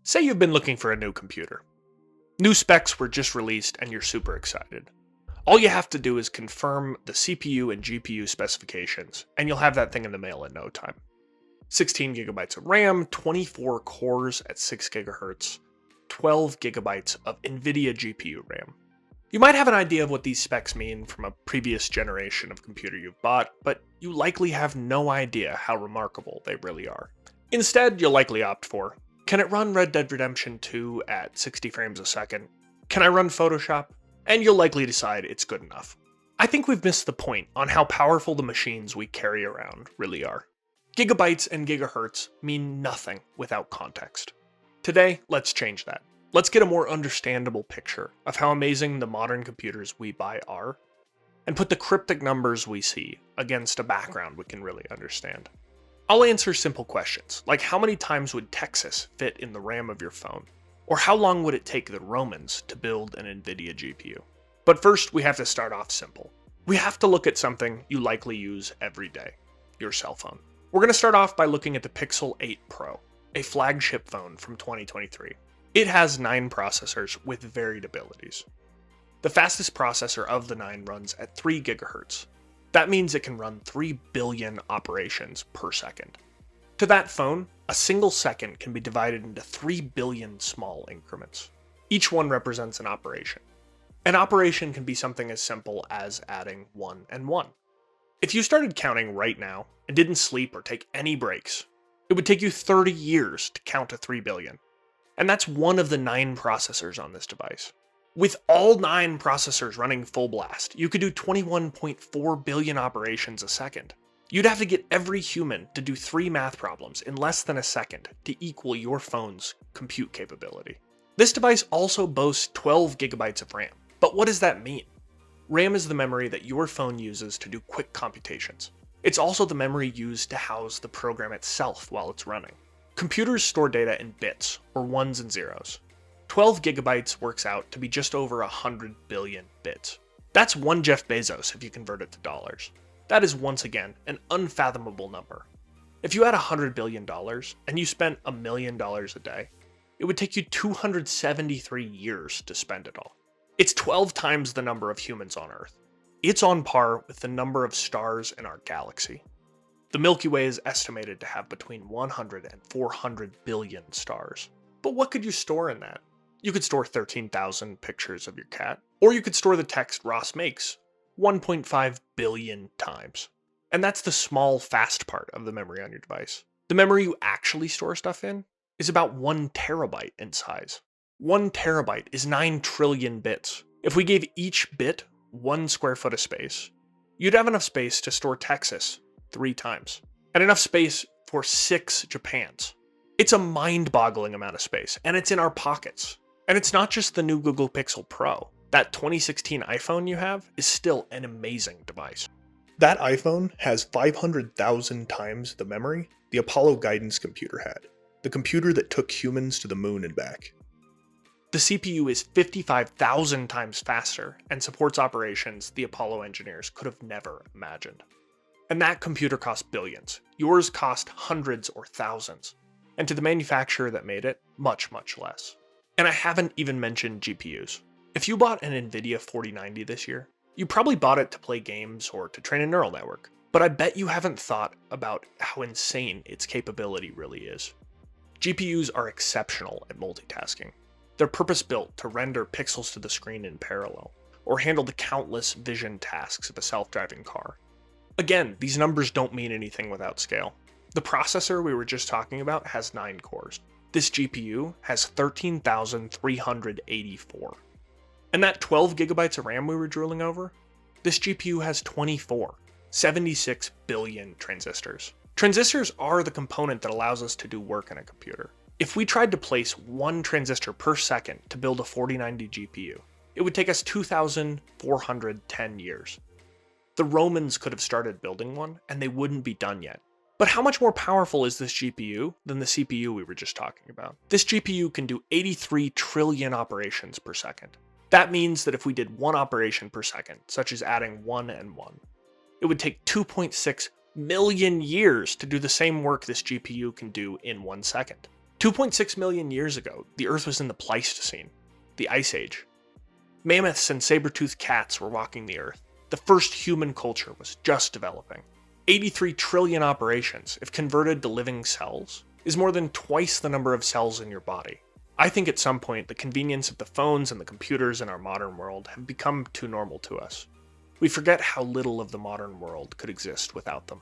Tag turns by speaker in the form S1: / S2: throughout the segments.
S1: Say you've been looking for a new computer. New specs were just released and you're super excited. All you have to do is confirm the CPU and GPU specifications, and you'll have that thing in the mail in no time. 16 gigabytes of RAM, 24 cores at 6 gigahertz, 12 gigabytes of Nvidia GPU RAM. You might have an idea of what these specs mean from a previous generation of computer you've bought, but you likely have no idea how remarkable they really are. Instead, you'll likely opt for, can it run Red Dead Redemption 2 at 60 frames a second? Can I run Photoshop? And you'll likely decide it's good enough. I think we've missed the point on how powerful the machines we carry around really are. Gigabytes and gigahertz mean nothing without context. Today, let's change that. Let's get a more understandable picture of how amazing the modern computers we buy are, and put the cryptic numbers we see against a background we can really understand. I'll answer simple questions, like how many times would Texas fit in the RAM of your phone? Or how long would it take the Romans to build an Nvidia GPU? But first, we have to start off simple. We have to look at something you likely use every day, your cell phone. We're going to start off by looking at the Pixel 8 Pro, a flagship phone from 2023. It has 9 processors with varied abilities. The fastest processor of the 9 runs at 3 gigahertz. That means it can run 3 billion operations per second. To that phone, a single second can be divided into 3 billion small increments. Each one represents an operation. An operation can be something as simple as adding 1 and 1. If you started counting right now and didn't sleep or take any breaks, it would take you 30 years to count to 3 billion. And that's one of the 9 processors on this device. With all 9 processors running full blast, you could do 21.4 billion operations a second. You'd have to get every human to do 3 math problems in less than a second to equal your phone's compute capability. This device also boasts 12 gigabytes of RAM. But what does that mean? RAM is the memory that your phone uses to do quick computations. It's also the memory used to house the program itself while it's running. Computers store data in bits, or ones and zeros. 12 gigabytes works out to be just over 100 billion bits. That's one Jeff Bezos if you convert it to dollars. That is once again an unfathomable number. If you had $100 billion and you spent $1 million a day, it would take you 273 years to spend it all. It's 12 times the number of humans on Earth. It's on par with the number of stars in our galaxy. The Milky Way is estimated to have between 100 and 400 billion stars. But what could you store in that? You could store 13,000 pictures of your cat, or you could store the text Ross makes 1.5 billion times. And that's the small, fast part of the memory on your device. The memory you actually store stuff in is about 1 terabyte in size. 1 terabyte is 9 trillion bits. If we gave each bit 1 square foot of space, you'd have enough space to store Texas 3 times, and enough space for 6 Japans. It's a mind-boggling amount of space, and it's in our pockets. And it's not just the new Google Pixel Pro. That 2016 iPhone you have is still an amazing device. That iPhone has 500,000 times the memory the Apollo guidance computer had, the computer that took humans to the moon and back. The CPU is 55,000 times faster and supports operations the Apollo engineers could have never imagined. And that computer costs billions. Yours cost hundreds or thousands. And to the manufacturer that made it, much, much less. And I haven't even mentioned GPUs. If you bought an Nvidia 4090 this year, you probably bought it to play games or to train a neural network. But I bet you haven't thought about how insane its capability really is. GPUs are exceptional at multitasking. They're purpose-built to render pixels to the screen in parallel, or handle the countless vision tasks of a self-driving car. Again, these numbers don't mean anything without scale. The processor we were just talking about has 9 cores. This GPU has 13,384. And that 12 gigabytes of RAM we were drooling over? This GPU has 24, 76 billion transistors. Transistors are the component that allows us to do work in a computer. If we tried to place 1 transistor per second to build a 4090 GPU, it would take us 2,410 years. The Romans could have started building one, and they wouldn't be done yet. But how much more powerful is this GPU than the CPU we were just talking about? This GPU can do 83 trillion operations per second. That means that if we did 1 operation per second, such as adding 1 and 1, it would take 2.6 million years to do the same work this GPU can do in 1 second. 2.6 million years ago, the Earth was in the Pleistocene, the Ice Age. Mammoths and saber-toothed cats were walking the Earth. The first human culture was just developing. 83 trillion operations, if converted to living cells, is more than twice the number of cells in your body. I think at some point, the convenience of the phones and the computers in our modern world have become too normal to us. We forget how little of the modern world could exist without them.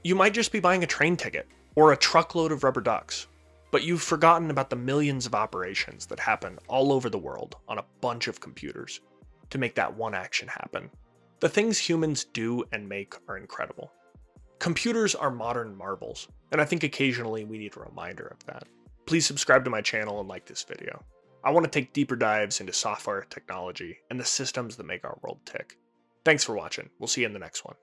S1: You might just be buying a train ticket, or a truckload of rubber ducks, but you've forgotten about the millions of operations that happen all over the world on a bunch of computers to make that one action happen. The things humans do and make are incredible. Computers are modern marvels, and I think occasionally we need a reminder of that. Please subscribe to my channel and like this video. I want to take deeper dives into software, technology, and the systems that make our world tick. Thanks for watching. We'll see you in the next one.